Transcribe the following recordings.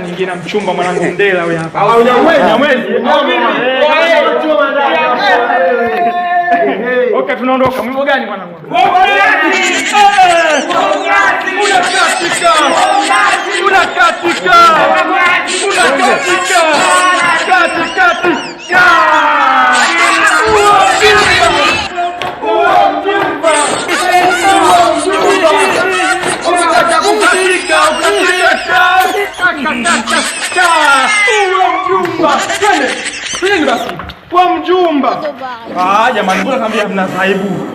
Nyingine mchumba mwanangu Mdela huyu hapa. Okay, tunaondoka. Mwimbo gani mwanangu? Kwa mjumba. Jamani, mbona kaambia mna saibu?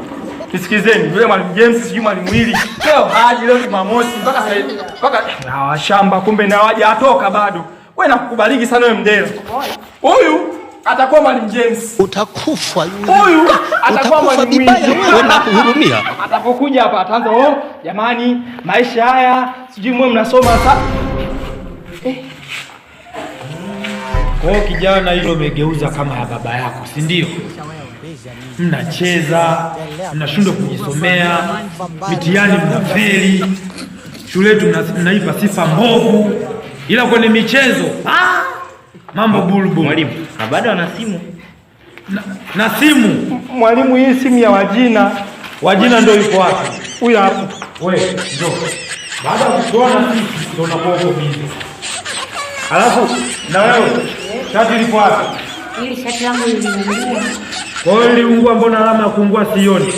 Nisikizeni, yule Mwalimu James sijui Mwalimu Willy. Leo haji leo Jumamosi mpaka shamba kumbe na waje atoka bado. Wewe nakukubaliki sana wewe Mdela. Huyu atakuwa Mwalimu James. Utakufa yule. Huyu atakuwa Mwalimu Willy. Unakuhurumia. Atapokuja hapa ataanza jamani maisha haya sijui mwe mnasoma sasa. Kwa kijana hilo umegeuza kama ya baba yako, si ndio? Mnacheza, mnashindwa kujisomea, mitihani mnafeli, shule yetu mnaipa sifa mbovu, ila kwenye michezo mambo bulbu. Mwalimu, na bado ana simu. Na simu. Mwalimu, hii simu ya Wajina. Wajina ndio yuko wapi? Huyu hapo. Wewe, njoo. Baada ya kuona sisi ndio unakuwa bizi. Alafu na wewe shati liko wapi? Hili shati langu liliungua. Kwa hiyo liliungua, mbona alama ya kuungua sioni?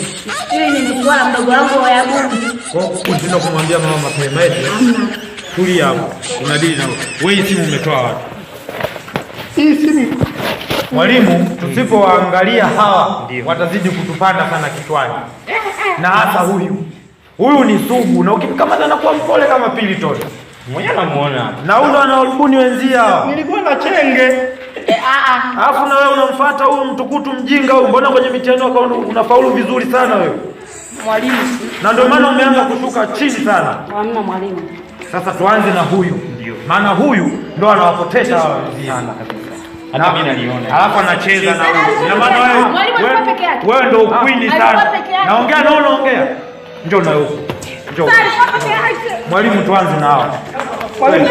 Hili ni mswala mdogo wangu wa yabubu. Kwa hiyo unataka kumwambia mama mapema eti? Tulia hapo. Unadili na wewe simu umetoa wapi? Hii simu. Mwalimu, tusipoangalia hawa watazidi kutupanda sana kichwani. Na hasa huyu ni sugu, na ukimkamata anakuwa mpole kama pili tole. Mwenye anamuona. Na huyu ndo anawarubuni wenzia. Nilikuwa na chenge. Alafu na wewe unamfuata huyu mtukutu mjinga huyu. Mbona kwenye mitihani wako unafaulu vizuri sana wewe? Mwalimu. Na ndio maana umeanza kushuka chini sana. Hamna mwalimu. Sasa tuanze na huyu. Ndio. Maana huyu ndo anawapoteza hawa wenzia. Hata mimi naliona. Alafu anacheza na huyu. Na maana wewe ndo ukwini sana. Naongea na unaongea. Njoo na huko. Njoo. Mwalimu, tuanze na hawa. Wewe.